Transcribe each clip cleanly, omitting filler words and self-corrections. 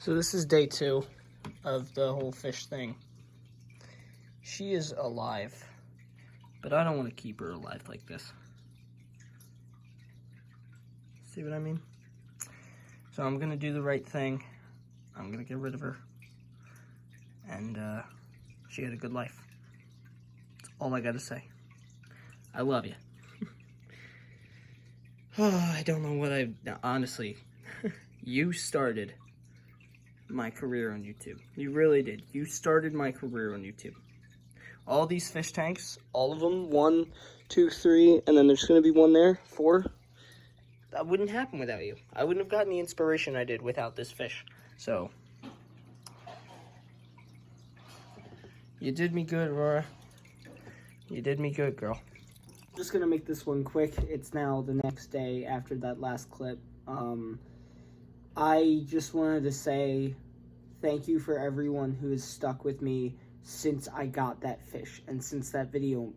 So this is day 2 of the whole fish thing. She is alive, but I don't want to keep her alive like this. See what I mean? So I'm going to do the right thing. I'm going to get rid of her. And she had a good life. That's all I got to say. I love you. I don't know what honestly, you started my career on YouTube. You really did. You started my career on YouTube. All these fish tanks, all of them, 1, 2, 3, and then there's going to be one there, 4. That wouldn't happen without you. I wouldn't have gotten the inspiration I did without this fish. So, you did me good, Aurora. You did me good, girl. Just gonna make this one quick. It's now the next day after that last clip. I just wanted to say thank you for everyone who has stuck with me since I got that fish and since that video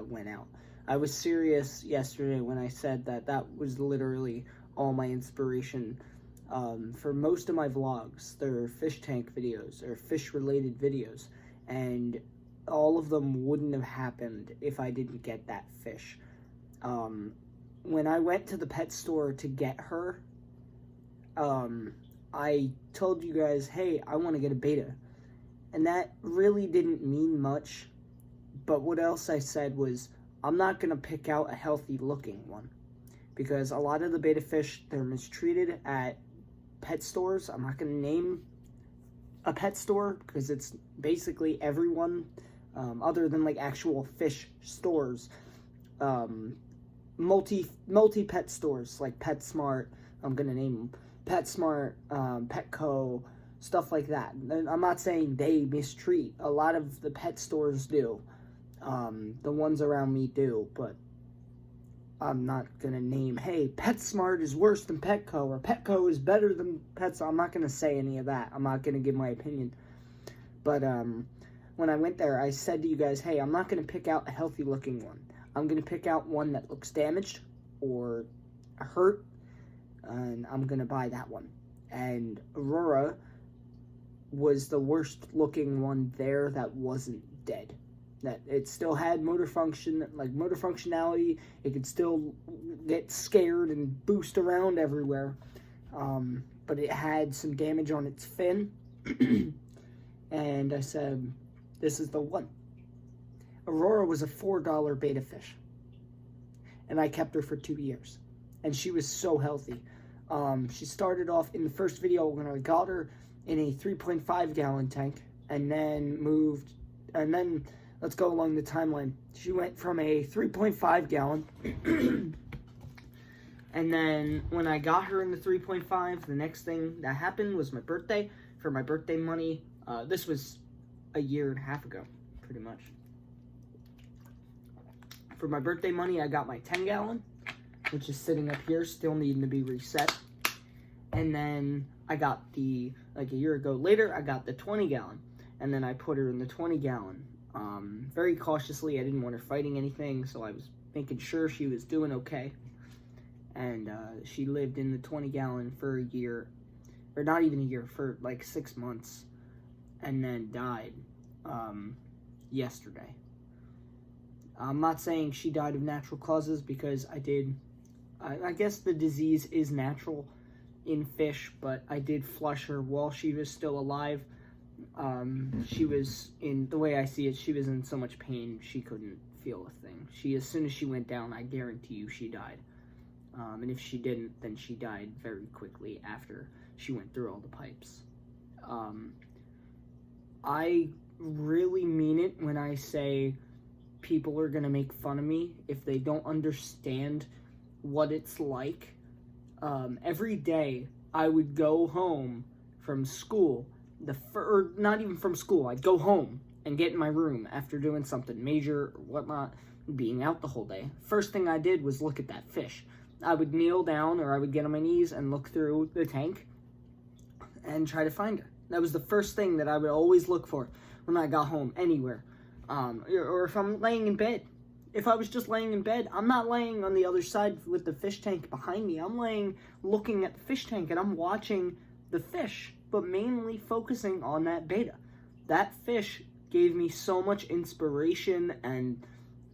went out. I was serious yesterday when I said that that was literally all my inspiration for most of my vlogs. They're fish tank videos or fish related videos, and all of them wouldn't have happened if I didn't get that fish. When I went to the pet store to get her, I told you guys, hey, I want to get a beta. And that really didn't mean much. But what else I said was, I'm not going to pick out a healthy looking one. Because a lot of the beta fish, they're mistreated at pet stores. I'm not going to name a pet store because it's basically everyone other than like actual fish stores. Multi-pet stores like PetSmart, I'm going to name them. PetSmart, Petco, stuff like that. I'm not saying they mistreat. A lot of the pet stores do. The ones around me do, but I'm not going to name, hey, PetSmart is worse than Petco, or Petco is better than PetSmart. I'm not going to say any of that. I'm not going to give my opinion. But when I went there, I said to you guys, hey, I'm not going to pick out a healthy looking one. I'm going to pick out one that looks damaged or hurt, and I'm going to buy that one. And Aurora was the worst looking one there that wasn't dead. That it still had motor functionality. It could still get scared and boost around everywhere. But it had some damage on its fin. And I said, this is the one. Aurora was a $4 beta fish. And I kept her for 2 years. And she was so healthy. She started off in the first video when I got her in a 3.5 gallon tank. And then let's go along the timeline. She went from a 3.5 gallon. And then when I got her in the 3.5, the next thing that happened was my birthday. For my birthday money, this was a year and a half ago, pretty much. For my birthday money, I got my 10 gallon, which is sitting up here, still needing to be reset. And then I got like a year ago later, I got the 20 gallon. And then I put her in the 20 gallon. Very cautiously, I didn't want her fighting anything, so I was making sure she was doing okay. And she lived in the 20 gallon for a year, or not even a year, for like 6 months, and then died yesterday. I'm not saying she died of natural causes because I guess the disease is natural in fish, but I did flush her while she was still alive. She was the way I see it, she was in so much pain, she couldn't feel a thing. As soon as she went down, I guarantee you she died. And if she didn't, then she died very quickly after she went through all the pipes. I really mean it when I say people are going to make fun of me if they don't understand what it's like. Every day I would go home from school, or not even from school, I'd go home and get in my room after doing something major or whatnot, being out the whole day. First thing I did was look at that fish. I would kneel down or I would get on my knees and look through the tank and try to find her. That was the first thing that I would always look for when I got home, anywhere. Or if I'm laying in bed. If I was just laying in bed, I'm not laying on the other side with the fish tank behind me. I'm looking at the fish tank, and I'm watching the fish but mainly focusing on that beta. That fish gave me so much inspiration and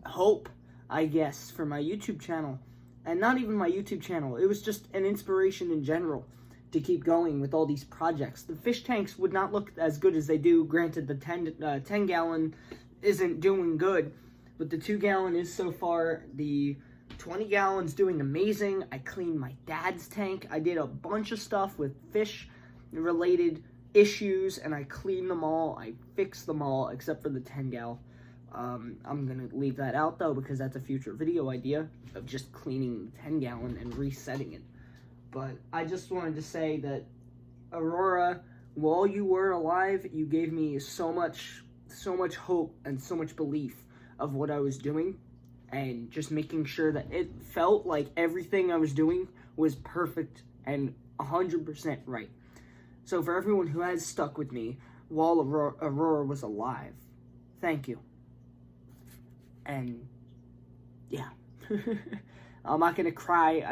hope, I guess, for my YouTube channel. And not even my YouTube channel, it was just an inspiration in general to keep going with all these projects. The fish tanks would not look as good as they do. Granted, the 10 gallon isn't doing good, but the 2 gallon is so far. The 20 gallon's doing amazing. I cleaned my dad's tank. I did a bunch of stuff with fish related issues, and I cleaned them all. I fixed them all except for the 10 gal. I'm gonna leave that out though, because that's a future video idea of just cleaning the 10 gallon and resetting it. But I just wanted to say that, Aurora, while you were alive, you gave me so much hope and so much belief of what I was doing, and just making sure that it felt like everything I was doing was perfect and 100% right. So for everyone who has stuck with me while Aurora was alive, thank you. And yeah, I'm not gonna cry.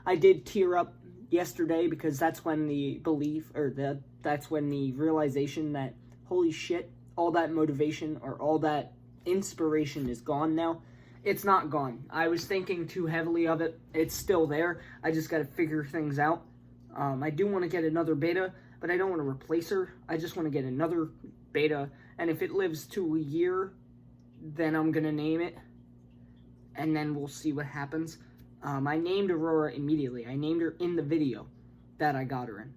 I did tear up yesterday, because that's when the belief, or that's when the realization that, holy shit, all that motivation or all that inspiration is gone now. It's not gone. I was thinking too heavily of it. It's still there. I just gotta figure things out. I do want to get another beta, but I don't want to replace her. I just want to get another beta, and if it lives to a year, then I'm gonna name it, and then we'll see what happens. I named Aurora immediately. I named her in the video that I got her in.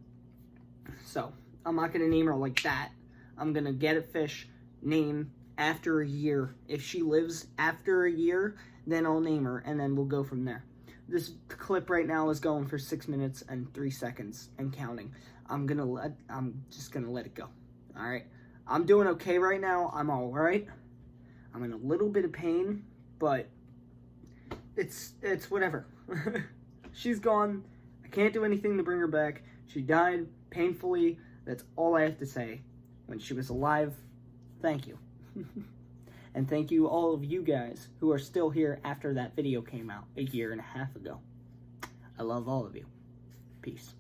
So, I'm not gonna name her like that. I'm gonna get a fish, name after a year. If she lives after a year, then I'll name her, and then we'll go from there. This clip right now is going for 6 minutes and 3 seconds and counting. I'm just gonna let it go. Alright? I'm doing okay right now. I'm alright. I'm in a little bit of pain, but it's whatever. She's gone. I can't do anything to bring her back. She died painfully. That's all I have to say. When she was alive, thank you. And thank you all of you guys who are still here after that video came out a year and a half ago. I love all of you. Peace.